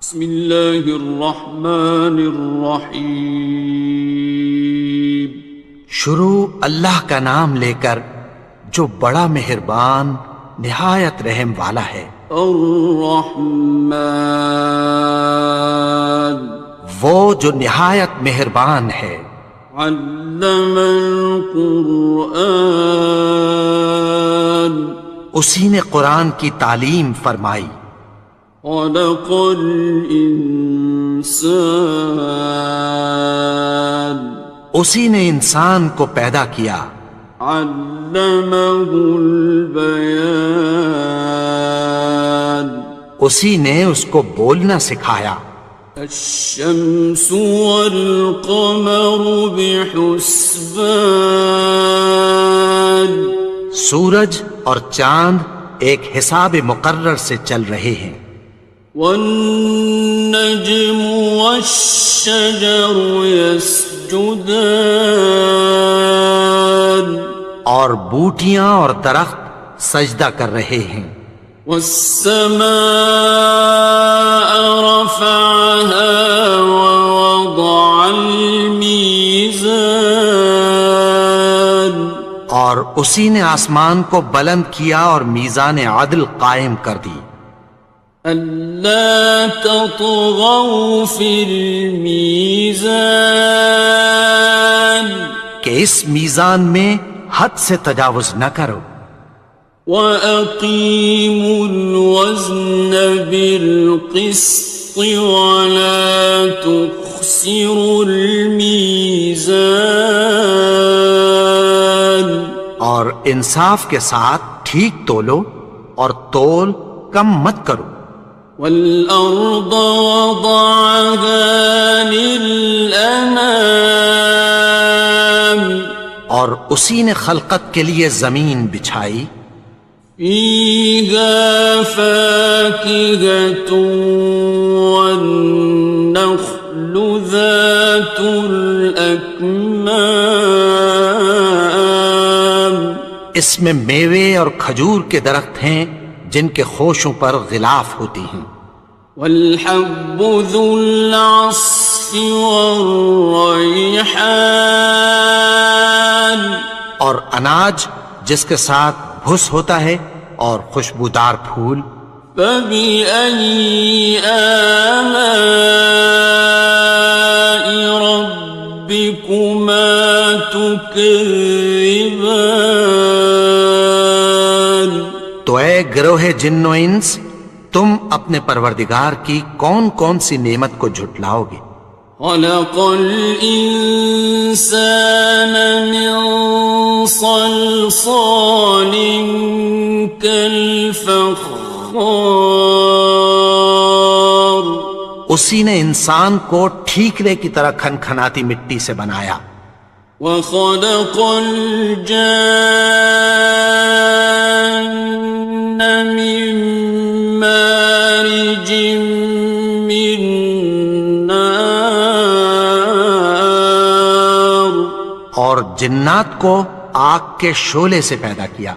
بسم اللہ الرحمن الرحیم۔ شروع اللہ کا نام لے کر جو بڑا مہربان نہایت رحم والا ہے۔ الرحمن، وہ جو نہایت مہربان ہے۔ علم القرآن، اسی نے قرآن کی تعلیم فرمائی۔ خلق الانسان، اسی نے انسان کو پیدا کیا۔ علمہ البیان، اسی نے اس کو بولنا سکھایا۔ الشمس والقمر بحسبان، سورج اور چاند ایک حساب مقرر سے چل رہے ہیں۔ والنجم والشجر يسجدان، اور بوٹیاں اور درخت سجدہ کر رہے ہیں۔ والسماء رفعها ووضع الميزان، اور اسی نے آسمان کو بلند کیا اور میزان عدل قائم کر دی۔ ألا تطغوا في الميزان، کہ اس میزان میں حد سے تجاوز نہ کرو۔ وَأَقِيمُوا الْوَزْنَ بِالْقِسْطِ وَلَا تُخْسِرُوا الْمِيزَانَ، اور انصاف کے ساتھ ٹھیک تولو اور تول کم مت کرو۔ وَالْأَرْضَ وَضَعَهَا لِلْأَنَامِ، اور اسی نے خلقت کے لیے زمین بچھائی۔ فِيهَا فَاكِهَةٌ وَالنَّخْلُ ذَاتُ الْأَكْمَامِ، اس میں میوے اور کھجور کے درخت ہیں جن کے خوشوں پر غلاف ہوتی ہیں۔ وَالْحَبُّ ذُو الْعَصْفِ وَالرَّيْحَانِ، اور اناج جس کے ساتھ بھس ہوتا ہے اور خوشبودار پھول۔ فَبِأَيِّ آلَاءِ رَبِّكُمَا تُكَذِّبَانِ، تو اے گروہ جن و انس، تم اپنے پروردگار کی کون کون سی نعمت کو جھٹلاؤ گے؟ خَلَقَ الْإِنسَانَ مِنْ صَلْصَالٍ كَالْفَخَّارِ، اسی نے انسان کو ٹھیکرے کی طرح کھنکھناتی مٹی سے بنایا۔ وَخَلَقَ الْجَانَّ مِن مَّارِجٍ مِّن نَّارٍ، اور جنات کو آگ کے شعلے سے پیدا کیا۔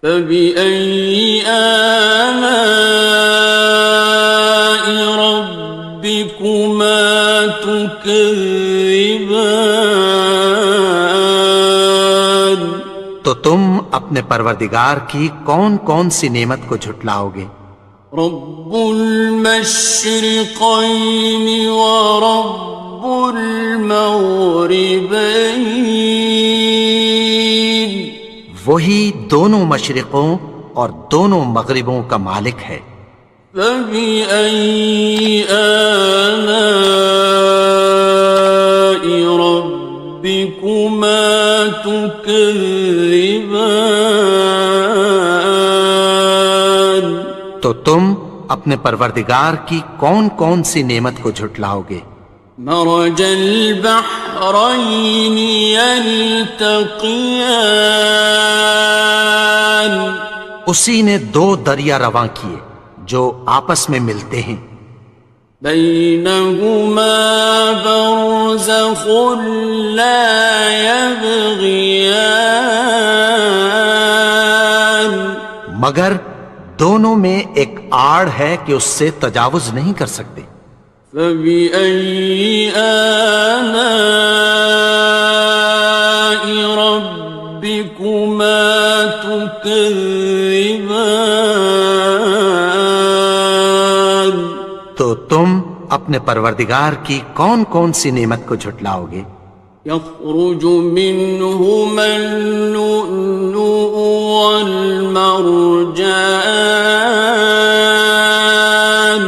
فَبِأَيِّ آلَاءِ رَبِّكُمَا تُكَذِّبَانِ، تو تم اپنے پروردگار کی کون کون سی نعمت کو جھٹلاؤ گے؟ رب المشرقین ورب المغربین، وہی دونوں مشرقوں اور دونوں مغربوں کا مالک ہے۔ فَبِأَيِّ آلَاءِ رَبِّكُمَا تُكَذِّبَانِ، تو تم اپنے پروردگار کی کون کون سی نعمت کو جھٹلاؤ گے؟ مرج البحرین یلتقیان، اسی نے دو دریا رواں کیے جو آپس میں ملتے ہیں۔ بینہما برزخ لا یبغیان، مگر دونوں میں ایک آڑ ہے کہ اس سے تجاوز نہیں کر سکتے۔ فبأي آلاء ربكما تكذبان؟ تو تم اپنے پروردگار کی کون کون سی نعمت کو جھٹلاؤ گے؟ يخرج منهما اللؤلؤ والمرجان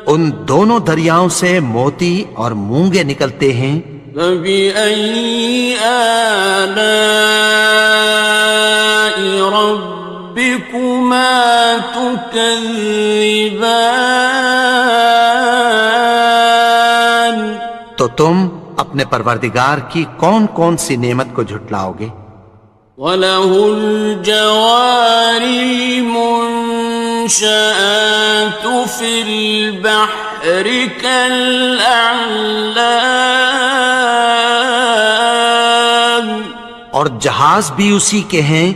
ان دونوں دریاؤں سے موتی اور مونگے نکلتے ہیں۔ فبأي آلاء ربكما تكذبان؟ تو تم اپنے پروردگار کی کون کون سی نعمت کو جھٹلاؤ گے؟ وَلَهُ الْجَوَارِ الْمُنشَآتُ فِي الْبَحْرِ كَالْأَعْلَامِ، اور جہاز بھی اسی کے ہیں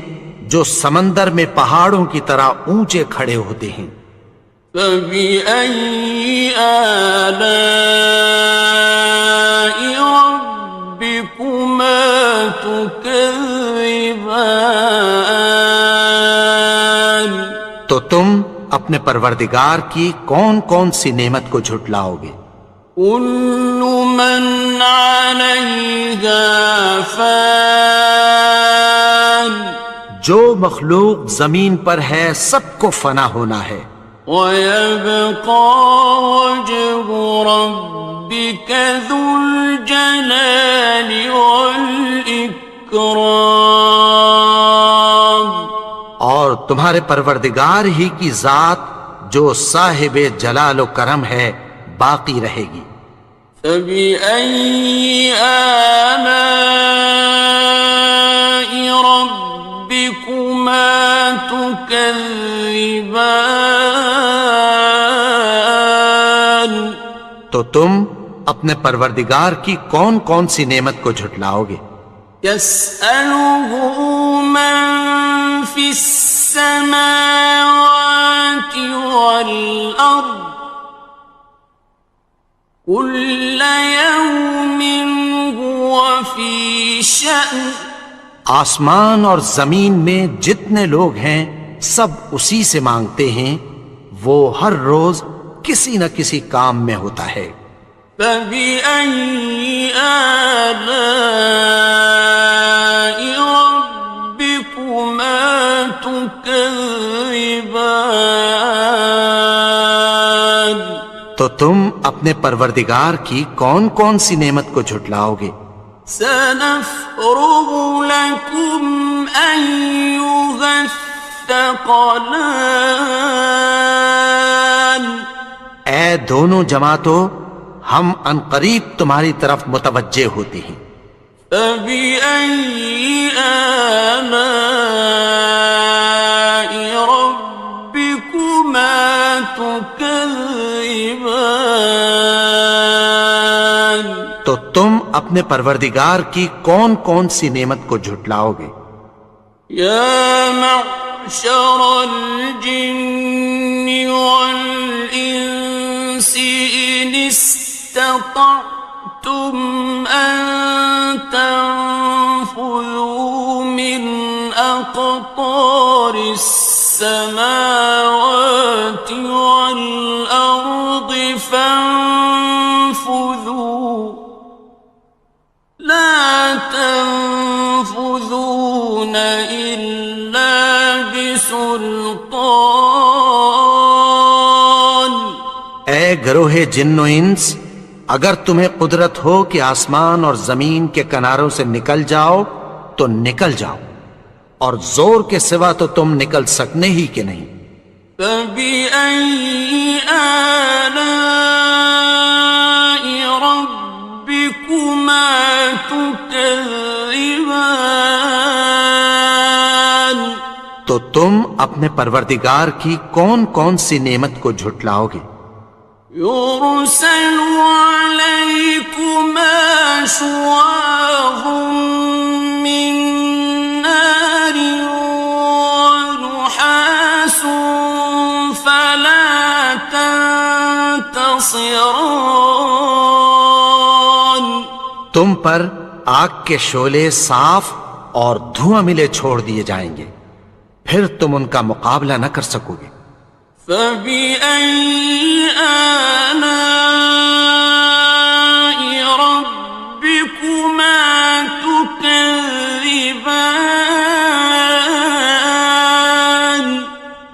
جو سمندر میں پہاڑوں کی طرح اونچے کھڑے ہوتے ہیں۔ فَبِأَيِّ آلَاءِ رَبِّكُمَا تُكَذِّبَانِ؟ تو تم اپنے پروردگار کی کون کون سی نعمت کو جھٹلاؤ گے؟ كُلُّ مَنْ عَلَيْهَا فَانٍ، جو مخلوق زمین پر ہے سب کو فنا ہونا ہے۔ وَيَبْقَى وَجْهُ رَبِّكَ ذُو الْجَلَالِ وَالْإِكْرَامِ، اور تمہارے پروردگار ہی کی ذات جو صاحب جلال و کرم ہے باقی رہے گی۔ فَبِأَيِّ آلَاءِ رَبِّكُمَا تُكَذِّبَانِ؟ تو تم اپنے پروردگار کی کون کون سی نعمت کو جھٹلاؤ گے؟ يَسْأَلُهُ مَن فِي السَّمَاوَاتِ وَالْأَرْضِ كُلَّ يَوْمٍ هُوَ فِي شَأْنٍ، آسمان اور زمین میں جتنے لوگ ہیں سب اسی سے مانگتے ہیں، وہ ہر روز کسی نہ کسی کام میں ہوتا ہے۔ فَبِأَيِّ آلَاءِ رَبِّكُمَا تُكَذِّبَانِ؟ تو تم اپنے پروردگار کی کون کون سی نعمت کو جھٹلاؤ گے؟ سَنَفْرُغُ لَكُمْ أَيُّهَ الثَّقَلَانِ، اے دونوں جماعتوں ہم عنقریب تمہاری طرف متوجہ ہوتے ہیں۔ فَبِأَيِّ آلَاءِ رَبِّكُمَا تُكَذِّبَانِ؟ تو تم اپنے پروردگار کی کون کون سی نعمت کو جھٹلاؤ گے؟ يَا مَعْشَرَ الْجِنِّ وَالْإِنسِ إِنِ اسْتَطَعْتُمْ أَن تَنفُذُوا مِنْ أَقْطَارِ السَّمَاوَاتِ وَالْأَرْضِ فَانفُذُوا لَا تَنفُذُونَ إِلَّا بِسُلْطَانٍ۔ اے گروہ جن و انس، اگر تمہیں قدرت ہو کہ آسمان اور زمین کے کناروں سے نکل جاؤ تو نکل جاؤ، اور زور کے سوا تو تم نکل سکنے ہی کہ نہیں۔ فَبِأَيِّ آلَاءِ رَبِّكُمَا تُكَذِّبَانِ؟ تو تم اپنے پروردگار کی کون کون سی نعمت کو جھٹلاؤ گے؟ يُرْسَلُ عَلَيْكُمَا شُوَاظٌ مِّن نَّارٍ وَنُحَاسٌ فَلَا خاصرون. تم پر آگ کے شعلے صاف اور دھواں ملے چھوڑ دیے جائیں گے، پھر تم ان کا مقابلہ نہ کر سکو گے۔ فَبِأَيِّ آلَاءِ رَبِّكُمَا تُكَذِّبَانِ.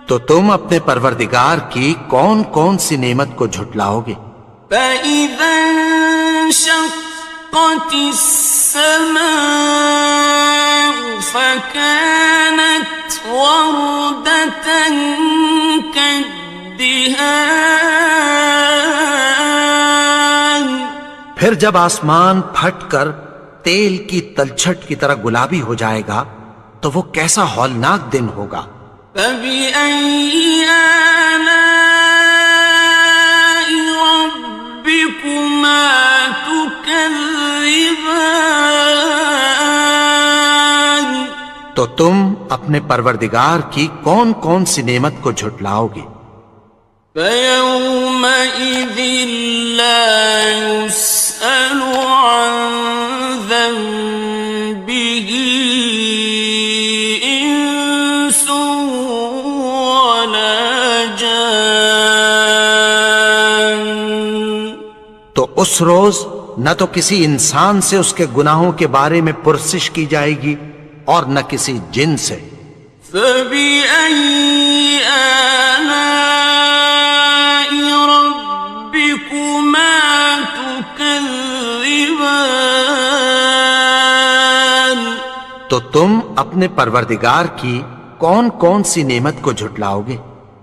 تو تم اپنے پروردگار کی کون کون سی نعمت کو جھٹلاؤ گے؟ فَإِذَا انشَقَّتِ السَّمَاءُ فَكَانَتْ وَرْدَةً كَالدِّهَانِ. پھر جب آسمان پھٹ کر تیل کی تلچھٹ کی طرح گلابی ہو جائے گا تو وہ کیسا ہولناک دن ہوگا۔ فَبِأَيِّ آلَاءِ رَبِّكُمَا تُكَذِّبَانِ. تو تم اپنے پروردگار کی کون کون سی نعمت کو جھٹلاؤ گے؟ فَيَوْمَئِذٍ لَا يُسْأَلُ عَنْ ذَنبِهِ إِنسٌ وَلَا جَانٌ. تو اس روز نہ تو کسی انسان سے اس کے گناہوں کے بارے میں پرسش کی جائے گی اور نہ کسی جن سے۔ فَبِأَيِّ آلَاءِ رَبِّكُمَا تُكَذِّبَانِ. تو تم اپنے پروردگار کی کون کون سی نعمت کو جھٹلاؤ گے؟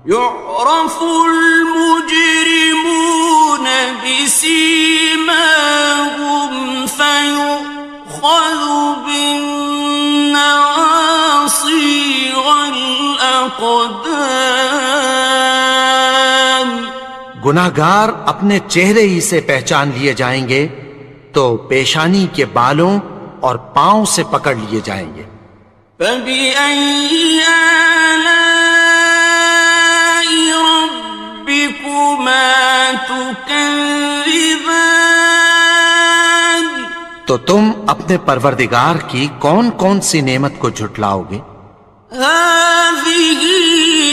يُعْرَفُ الْمُجْرِمُونَ بِسِيمَاهُمْ فَيُؤْخَذُ بِالنَّوَاصِي وَالْأَقْدَامِ. گناہگار اپنے چہرے ہی سے پہچان لیے جائیں گے تو پیشانی کے بالوں اور پاؤں سے پکڑ لیے جائیں گے۔ فَبِأَيِّ آلَاءِ رَبِّكُمَا تُكَذِّبَانِ. تو تم اپنے پروردگار کی کون کون سی نعمت کو جھٹلاؤ گے؟ هَٰذِهِ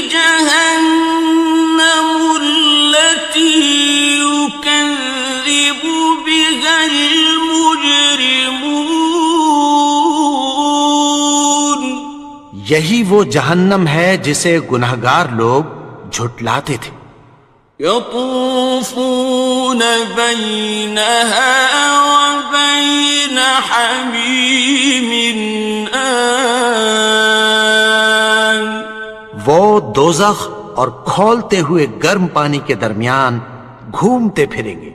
جَهَنَّمُ الَّتِي يُكَذِّبُ بِهَا الْمُجْرِمُونَ. یہی وہ جہنم ہے جسے گناہگار لوگ جھٹلاتے تھے۔ يَطُوفُونَ بَيْنَهَا وَبَيْنَ حَمِيمٍ آنٍ. وہ دوزخ اور کھولتے ہوئے گرم پانی کے درمیان گھومتے پھریں گے۔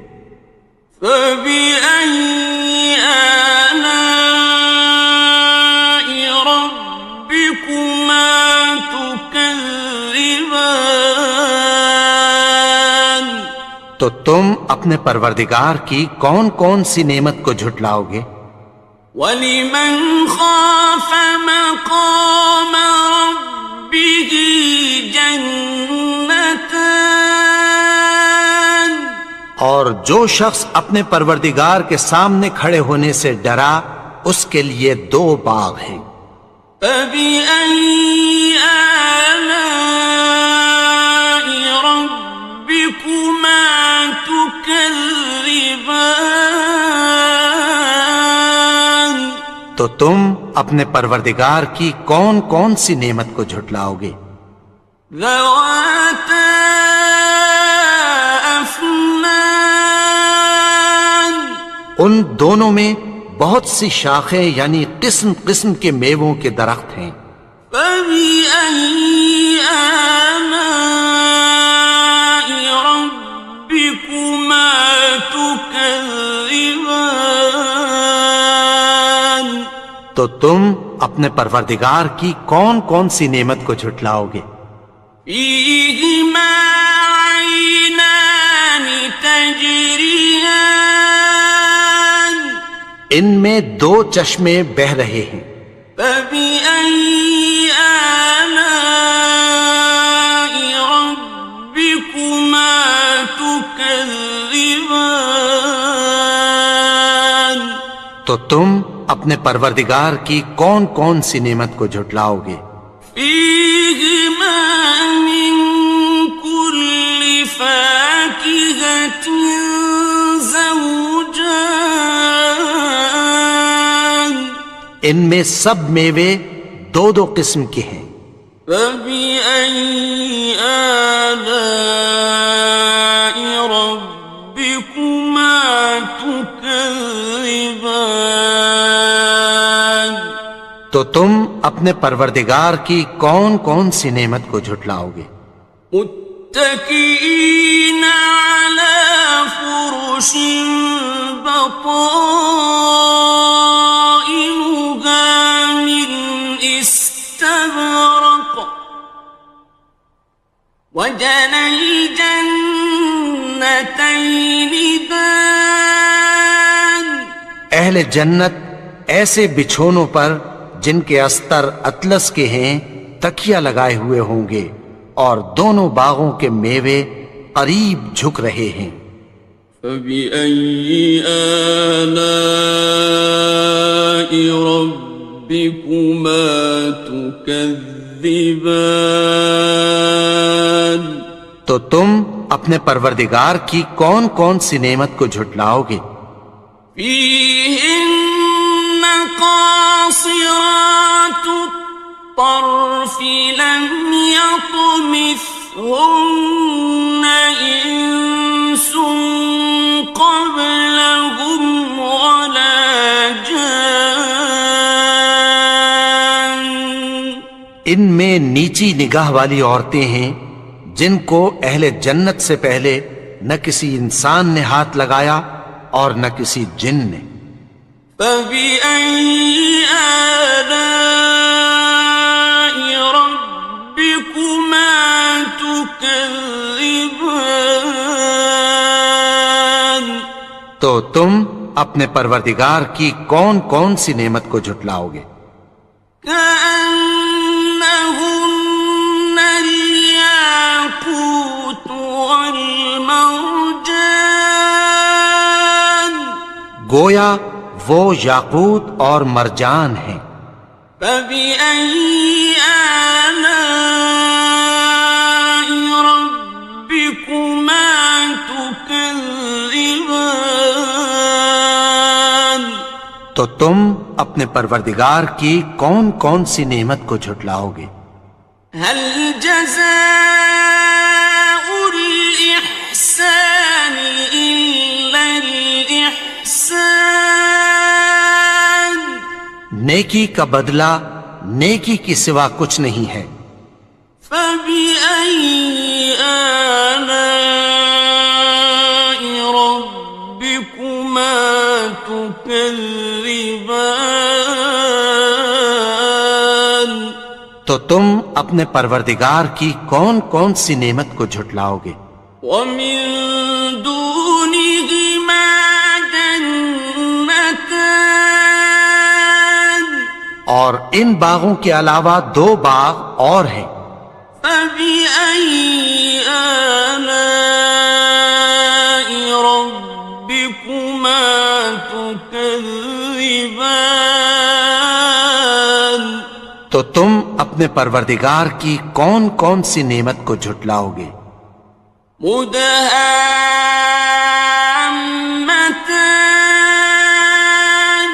فَبِأَيِّ آلَاءِ رَبِّكُمَا تُكَذِّبَانِ. تو تم اپنے پروردگار کی کون کون سی نعمت کو جھٹلاؤ گے؟ وَلِمَنْ خَافَ مَقَامَ رَبِّهِ جَنَّتَانِ. اور جو شخص اپنے پروردگار کے سامنے کھڑے ہونے سے ڈرا اس کے لیے دو باغ ہیں۔ فَبِأَيِّ آلَاءِ رَبِّكُمَا تُكَذِّبَانِ. تو تم اپنے پروردگار کی کون کون سی نعمت کو جھٹلاؤ گے؟ ذَوَاتَا أَفْنَانٍ. ان دونوں میں بہت سی شاخیں یعنی قسم قسم کے میووں کے درخت ہیں۔ فَبِأَيِّ آلَاءِ رَبِّكُمَا تُكَذِّبَانِ. تو تم اپنے پروردگار کی کون کون سی نعمت کو جھٹلاؤ گے؟ فِيهِمَا عَيْنَانِ تَجْرِيَانِ. ان میں دو چشمے بہہ رہے ہیں۔ فَبِأَيِّ آلَاءِ رَبِّكُمَا تُكَذِّبَانِ. تكذبان تو تم اپنے پروردگار کی کون کون سی نعمت کو جھٹلاؤ گے؟ فيهما من كل فاكهة زوجان ان میں سب میوے دو دو قسم کے ہیں۔ فبأي آلاء ربكما تكذبان تو تم اپنے پروردگار کی کون کون سی نعمت کو جھٹلاؤ گے؟ متكئين على فرش بطائنها من استبرق وجنى الجنتين دان اہل جنت ایسے بچھونوں پر جن کے استر اطلس کے ہیں تکیہ لگائے ہوئے ہوں گے، اور دونوں باغوں کے میوے قریب جھک رہے ہیں۔ فبأي آلاء ربكما تكذبان تو تم اپنے پروردگار کی کون کون سی نعمت کو جھٹلاؤ گے؟ فيهن قاصرات الطرف لم يطمثهن إنس قبلهم ولا جان ان میں نیچی نگاہ والی عورتیں ہیں جن کو اہل جنت سے پہلے نہ کسی انسان نے ہاتھ لگایا اور نہ کسی جن نے۔ فبأي آلاء ربكما تكذبان تو تم اپنے پروردگار کی کون کون سی نعمت کو جھٹلاؤ گے؟ كأنهن الياقوت والمرجان گویا وہ یاقوت اور مرجان ہیں۔ فبأي آلاء ربكما تكذبان تو تم اپنے پروردگار کی کون کون سی نعمت کو جھٹلاؤ گے؟ هل جزاء الإحسان إلا الإحسان نیکی کا بدلہ نیکی کی سوا کچھ نہیں ہے۔ فبأي آلاء ربكما تكذبان تو تم اپنے پروردگار کی کون کون سی نعمت کو جھٹلاؤ گے؟ ومن دونهما جنتان اور ان باغوں کے علاوہ دو باغ اور ہیں۔ فبأي آلاء ربكما تكذبان تو تم اپنے پروردگار کی کون کون سی نعمت کو جھٹلاؤ گے؟ مدهامتان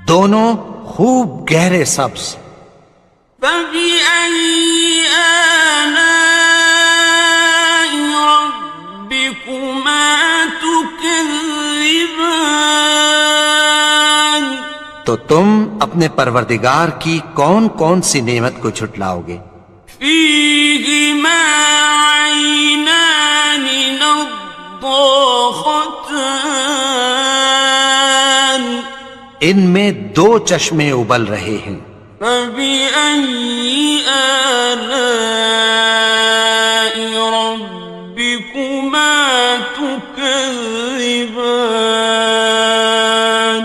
دونوں خوب گہرے سبز۔ فبأي آلاء ربكما تكذبان تو تم اپنے پروردگار کی کون کون سی نعمت کو جھٹلاؤ گے؟ فيهما عينان نضاختان ان میں دو چشمے ابل رہے ہیں۔ فبأي آلاء ربكما تكذبان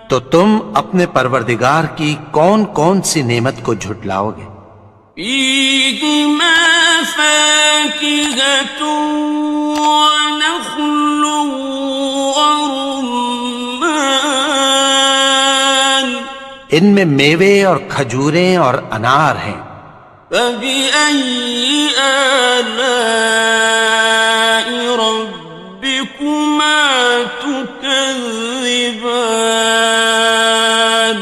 تو تم اپنے پروردگار کی کون کون سی نعمت کو جھٹلاؤ گے؟ فيهما فاكهة ونخل ورمان ان میں میوے اور کھجوریں اور انار ہیں. فبأي آلاء ربكما تكذبان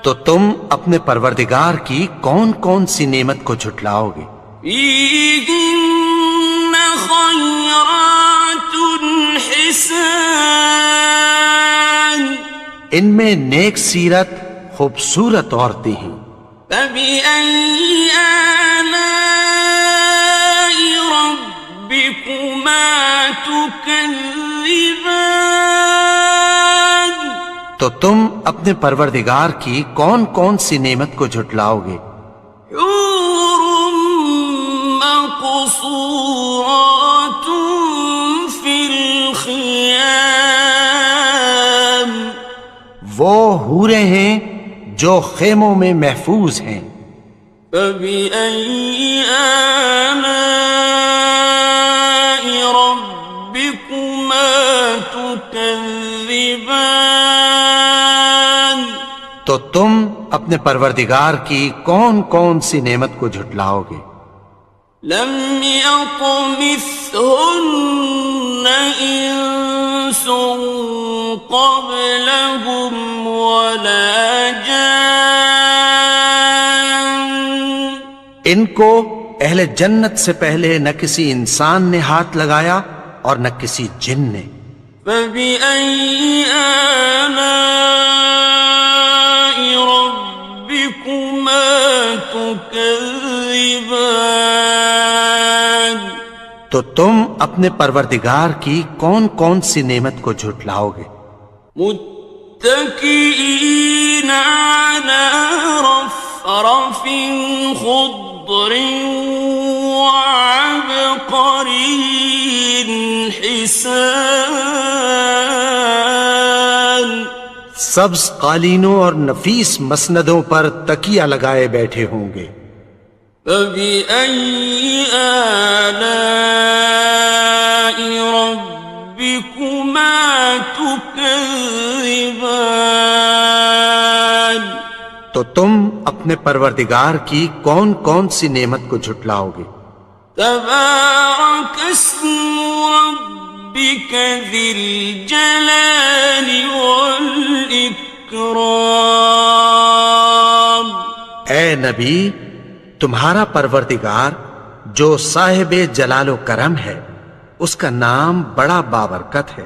تو تم اپنے پروردگار کی کون کون سی نعمت کو جھٹلاؤ گے؟ فيهن خيرات حسان ان میں نیک سیرت خوبصورت عورتیں ہیں. فبأي آلاء ربكما تكذبان تو تم اپنے پروردگار کی کون کون سی نعمت کو جھٹلاؤ گے؟ حور مقصورات في الخيام وہ حوریں ہیں جو خیموں میں محفوظ ہیں. فبأي آلاء ربكما تكذبان تو تم اپنے پروردگار کی کون کون سی نعمت کو جھٹلاؤ گے؟ لم يطمثهن إنس قبلهم ولا جان ان کو اہل جنت سے پہلے نہ کسی انسان نے ہاتھ لگایا اور نہ کسی جن نے. فبأي آلاء ربكما تكذبان تو تم اپنے پروردگار کی کون کون سی نعمت کو جھٹلاؤ گے؟ متكئين على رفرف خضر وعبقري حسان سبز قالینوں اور نفیس مسندوں پر تکیہ لگائے بیٹھے ہوں گے. فبأي آلاء ربكما تكذبان تو تم اپنے پروردگار کی کون کون سی نعمت کو جھٹلاؤ گے؟ تبارك اسم ربك ذي الجلال والإكرام اے نبی، تمہارا پروردگار جو صاحب جلال و کرم ہے، اس کا نام بڑا بابرکت ہے.